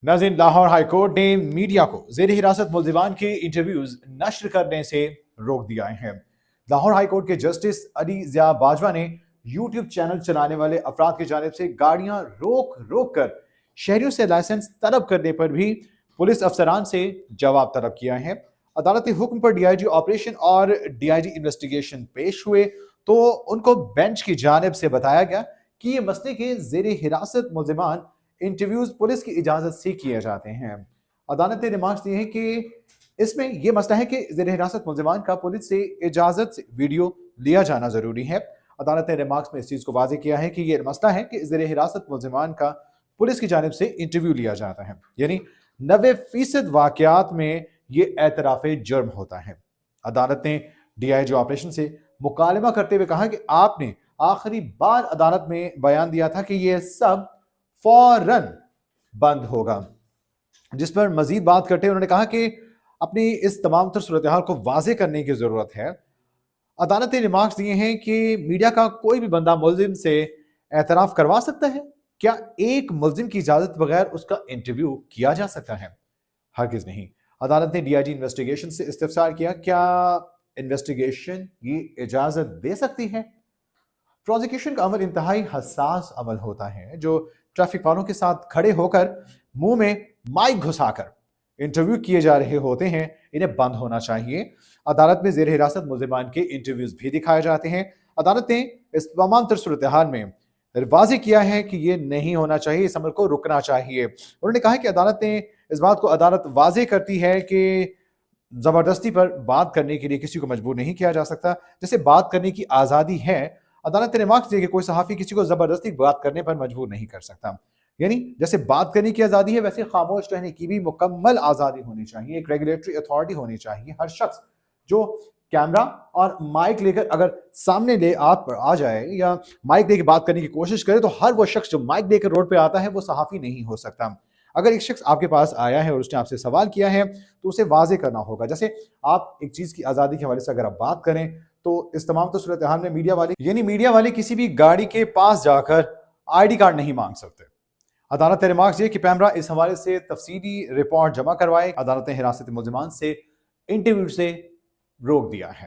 नाज़रीन, Lahore high court ने media को ज़ेर हिरासत मुल्ज़िमान के इंटरव्यूज नश्र करने से रोक दिया है। लाहौर हाई कोर्ट के जस्टिस अली ज़िया बाजवा ने यूट्यूब चैनल चलाने वाले अफराद की जानिब से गाड़ियां रोक रोक कर शहरियों से लाइसेंस तलब करने पर भी पुलिस अफसरान से जवाब तलब किया है। अदालती हुक्म पर डीआईजी ऑपरेशन और डीआईजी इन्वेस्टिगेशन पेश हुए तो उनको बेंच की जानिब से बताया गया कि ये मसले के ज़ेर हिरासत मुल्ज़िमान इंटरव्यूज पुलिस की इजाजत से किए जाते हैं। अदालत ने रिमार्क्स दिए हैं कि इसमें यह मसला है कि ज़ेर हिरासत मुल्ज़िमान का पुलिस से इजाजत से वीडियो लिया जाना जरूरी है। अदालत ने रिमार्क्स में इस चीज को वाज़ेह किया है कि यह मसला है कि ज़ेर हिरासत मुल्ज़िमान का पुलिस की जानिब से इंटरव्यू लिया जाता है, यानी 90% वाकयात में ये एतराफ़ जुर्म होता है। अदालत ने डीआईजी ऑपरेशन से मुकालमा करते हुए कहा कि आपने आखिरी बार अदालत में बयान दिया था कि यह सब फौरन बंद होगा, जिस पर मजीद बात करते हुए उन्होंने कहा कि अपनी इस तमाम तर सूरत हाल को वाज़ेह करने की जरूरत है। अदालत ने रिमार्क्स दिए हैं कि मीडिया का कोई भी बंदा मुल्जिम से एतराफ करवा सकता है। क्या एक मुल्जिम की इजाजत बगैर उसका इंटरव्यू किया जा सकता है? हरगिज नहीं। अदालत ने डीआईजी इन्वेस्टिगेशन से इस्तिफसार किया, क्या इन्वेस्टिगेशन ये इजाजत दे सकती है? प्रोसिक्यूशन का अमल इंतहाई हसास अमल होता है, जो ट्रैफिक वालों के साथ खड़े होकर मुंह में माइक घुसाकर इंटरव्यू किए जा रहे होते हैं, इन्हें बंद होना चाहिए। अदालत में ज़ेर हिरासत मुल्ज़िमान के इंटरव्यूज भी दिखाए जाते हैं। अदालत ने इस तमाम तर सूरत हाल में वाज़ेह किया है कि ये नहीं होना चाहिए, इस अमल को रुकना चाहिए। उन्होंने कहा कि अदालत ने इस बात को अदालत वाज़ेह करती है कि ज़बरदस्ती पर बात करने के लिए किसी को मजबूर नहीं किया जा सकता। जैसे बात करने की आज़ादी है, अदालत ने रिमार्क्स दिए कि कोई सहाफ़ी किसी को ज़बरदस्ती बात करने पर मजबूर नहीं कर सकता। यानी जैसे बात करने की आज़ादी है, वैसे खामोश रहने की भी मुकम्मल आज़ादी होनी चाहिए। एक रेगुलेटरी अथॉरिटी होनी चाहिए। हर शख्स जो कैमरा और माइक लेकर अगर सामने ले आ जाए या माइक लेकर बात करने की कोशिश करे, तो हर वो शख्स जो माइक लेकर रोड पे आता है वो सहाफ़ी नहीं हो सकता। अगर एक शख्स आपके पास आया है और उसने आपसे सवाल किया है तो उसे वाज़ेह करना होगा। जैसे आप एक चीज़ की आज़ादी के हवाले से अगर आप बात करें, तो इस तमाम तो सूरत हाल में मीडिया वाले किसी भी गाड़ी के पास जाकर आईडी कार्ड नहीं मांग सकते। अदालत ने रिमार्क्स दिए कि पैमरा इस हवाले से तफसीली रिपोर्ट जमा करवाए। अदालत ने हिरासत मुल्ज़िमान से इंटरव्यू से रोक दिया है।